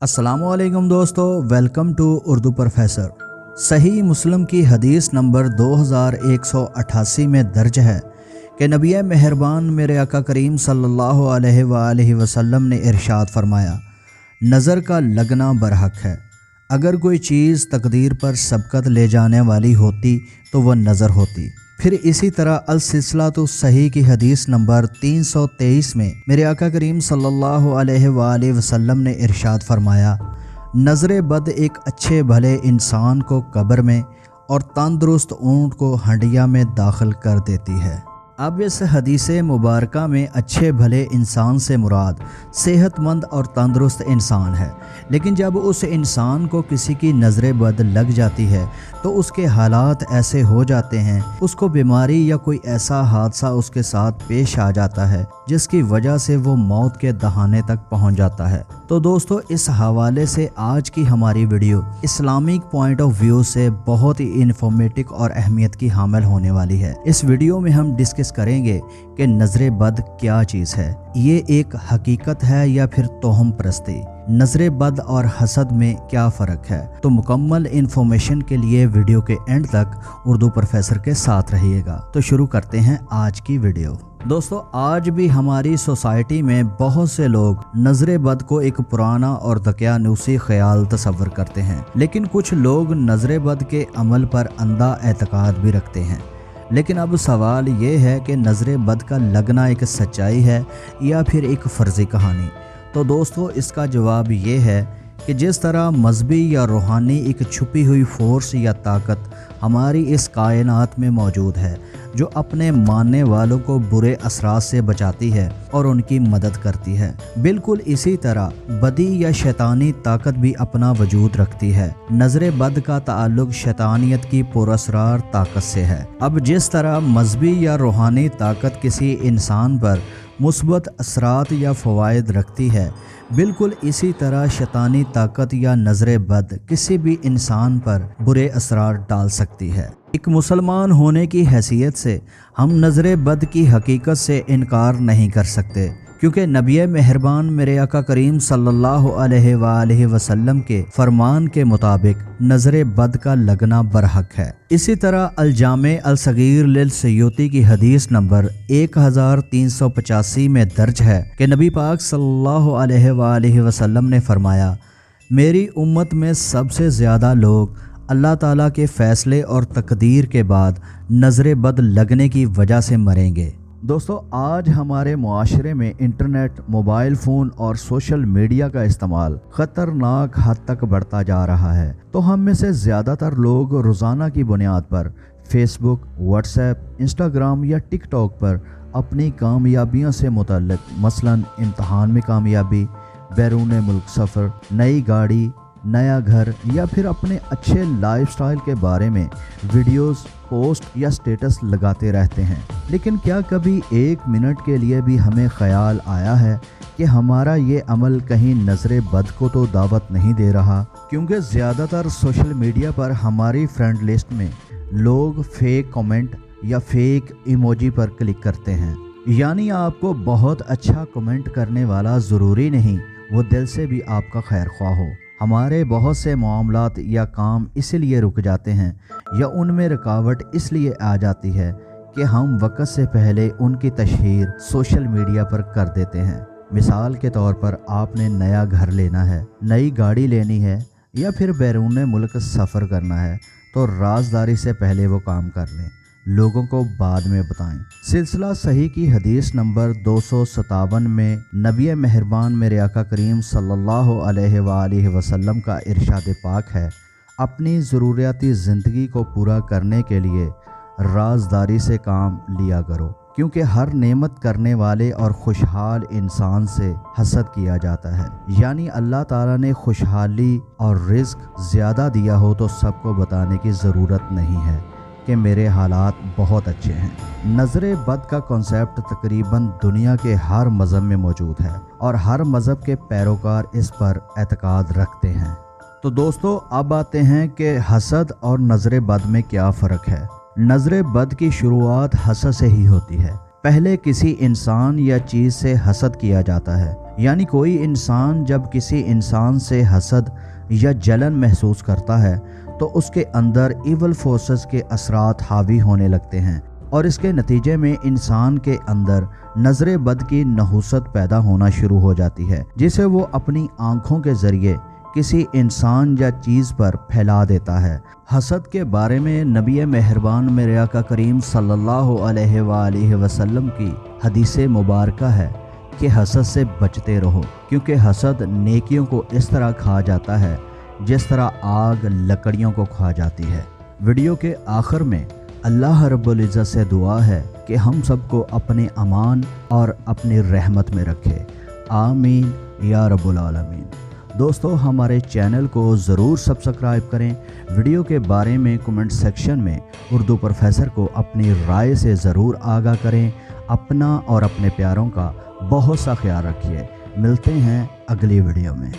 अस्सलामु अलैकुम दोस्तों, वेलकम टू उर्दू प्रोफेसर। सही मुस्लिम की हदीस नंबर 2188 में दर्ज है कि नबी मेहरबान मेरे आका करीम सल्लल्लाहु अलैहि वसल्लम ने इरशाद फरमाया, नज़र का लगना बरहक है। अगर कोई चीज़ तकदीर पर सबकत ले जाने वाली होती तो वह नज़र होती। फिर इसी तरह अल सिलसिला तो सही की हदीस नंबर 323 में मेरे आका करीम सल्लल्लाहु अलैहि वसल्लम ने इरशाद फरमाया, नज़र बद एक अच्छे भले इंसान को कब्र में और तंदुरुस्त ऊँट को हंडिया में दाखिल कर देती है। अब इस हदीस मुबारका में अच्छे भले इंसान से मुराद सेहतमंद और तंदुरुस्त इंसान है, लेकिन जब उस इंसान को किसी की नज़र बद लग जाती है तो उसके हालात ऐसे हो जाते हैं, उसको बीमारी या कोई ऐसा हादसा उसके साथ पेश आ जाता है जिसकी वजह से वो मौत के दहाने तक पहुंच जाता है। तो दोस्तों, इस हवाले से आज की हमारी video Islamic point of view से बहुत ही इन्फॉर्मेटिव और अहमियत की हामिल होने वाली है। इस वीडियो में हम डिस्कस करेंगे कि नज़र बद क्या चीज़ है, ये एक हकीकत है या फिर तोहम परस्ती, नज़र बद और हसद में क्या फ़र्क है। तो मुकम्मल इन्फॉर्मेशन के लिए वीडियो के एंड तक उर्दू प्रोफेसर के साथ रहिएगा। तो शुरू करते हैं आज की वीडियो। दोस्तों, आज भी हमारी सोसाइटी में बहुत से लोग नज़र बद को एक पुराना और दकियानूसी ख्याल तस्वर करते हैं, लेकिन कुछ लोग नज़र बद के अमल पर अंधा एतकाद भी रखते हैं। लेकिन अब सवाल ये है कि नज़र बद का लगना एक सच्चाई है या फिर एक फ़र्ज़ी कहानी। तो दोस्तों, इसका जवाब ये है कि जिस तरह मजहबी या रूहानी एक छुपी हुई फोर्स या ताकत हमारी इस कायनात में मौजूद है जो अपने मानने वालों को बुरे असरात से बचाती है और उनकी मदद करती है, बिल्कुल इसी तरह बदी या शैतानी ताकत भी अपना वजूद रखती है। नज़र बद का ताल्लुक शैतानियत की पुरअसरार ताकत से है। अब जिस तरह मजहबी या रूहानी ताकत किसी इंसान पर मुस्बत असरात या फ़वाइद रखती है, बिल्कुल इसी तरह शैतानी ताकत या नज़र बद किसी भी इंसान पर बुरे असरात डाल सकती है। एक मुसलमान होने की हैसियत से हम नज़र बद की हकीकत से इनकार नहीं कर सकते, क्योंकि नबी मेहरबान मेरे आका करीम सल्लल्लाहु अलैहि वसल्लम के फरमान के मुताबिक नज़र बद का लगना बरहक है। इसी तरह अल-जामे अल-सगीर लिल सयूती की हदीस नंबर 1385 में दर्ज है कि नबी पाक सल्लल्लाहु अलैहि वसल्लम ने फरमाया, मेरी उम्मत में सबसे ज़्यादा लोग अल्लाह ताला के फ़ैसले और तकदीर के बाद नज़र बद लगने की वजह से मरेंगे। दोस्तों, आज हमारे मुआशरे में इंटरनेट, मोबाइल फ़ोन और सोशल मीडिया का इस्तेमाल ख़तरनाक हद तक बढ़ता जा रहा है। तो हम में से ज़्यादातर लोग रोज़ाना की बुनियाद पर फेसबुक, व्हाट्सएप, इंस्टाग्राम या टिकटॉक पर अपनी कामयाबियों से मुतल्लिक, मसलन इम्तहान में कामयाबी, बैरून मुल्क सफ़र, नई गाड़ी, नया घर या फिर अपने अच्छे लाइफस्टाइल के बारे में वीडियोस, पोस्ट या स्टेटस लगाते रहते हैं। लेकिन क्या कभी एक मिनट के लिए भी हमें ख्याल आया है कि हमारा ये अमल कहीं नज़र बद को तो दावत नहीं दे रहा? क्योंकि ज़्यादातर सोशल मीडिया पर हमारी फ्रेंड लिस्ट में लोग फेक कमेंट या फेक इमोजी पर क्लिक करते हैं। यानी आपको बहुत अच्छा कमेंट करने वाला ज़रूरी नहीं वो दिल से भी आपका खैर ख्वाह हो। हमारे बहुत से मामलात या काम इसलिए रुक जाते हैं या उनमें रुकावट इसलिए आ जाती है कि हम वक्त से पहले उनकी तशहीर सोशल मीडिया पर कर देते हैं। मिसाल के तौर पर आपने नया घर लेना है, नई गाड़ी लेनी है या फिर बैरून मुल्क सफ़र करना है, तो राजदारी से पहले वो काम कर लें, लोगों को बाद में बताएं। सिलसिला सही की हदीस नंबर 257 में नबी मेहरबान मेरे आका करीम सल्लल्लाहु अलैहि वसल्लम का इरशाद पाक है, अपनी ज़रूरियाती ज़िंदगी को पूरा करने के लिए राजदारी से काम लिया करो, क्योंकि हर नेमत करने वाले और खुशहाल इंसान से हसद किया जाता है। यानी अल्लाह ताला ने खुशहाली और रिज़्क ज़्यादा दिया हो तो सबको बताने की ज़रूरत नहीं है कि मेरे हालात बहुत अच्छे हैं। नज़र बद का कॉन्सेप्ट तकरीबन दुनिया के हर मज़हब में मौजूद है और हर मज़हब के पैरोकार इस पर एतकाद रखते हैं। तो दोस्तों, अब आते हैं कि हसद और नज़र बद में क्या फ़र्क है। नज़र बद की शुरुआत हसद से ही होती है। पहले किसी इंसान या चीज़ से हसद किया जाता है, یعنی کوئی انسان جب کسی انسان سے حسد یا جلن محسوس کرتا ہے تو اس کے اندر ایول فورسز کے اثرات حاوی ہونے لگتے ہیں، اور اس کے نتیجے میں انسان کے اندر نظر بد کی نحوست پیدا ہونا شروع ہو جاتی ہے، جسے وہ اپنی آنکھوں کے ذریعے کسی انسان یا چیز پر پھیلا دیتا ہے۔ حسد کے بارے میں نبی مہربان میرے آقا کریم صلی اللہ علیہ وآلہ وسلم کی حدیث مبارکہ ہے کہ حسد سے بچتے رہو، کیونکہ حسد نیکیوں کو اس طرح کھا جاتا ہے جس طرح آگ لکڑیوں کو کھا جاتی ہے۔ ویڈیو کے آخر میں اللہ رب العزت سے دعا ہے کہ ہم سب کو اپنے امان اور اپنی رحمت میں رکھے، آمین یا رب العالمین۔ دوستو ہمارے چینل کو ضرور سبسکرائب کریں، ویڈیو کے بارے میں کمنٹ سیکشن میں اردو پروفیسر کو اپنی رائے سے ضرور آگاہ کریں۔ اپنا اور اپنے پیاروں کا بہت سا خیال رکھیے۔ ملتے ہیں اگلی ویڈیو میں۔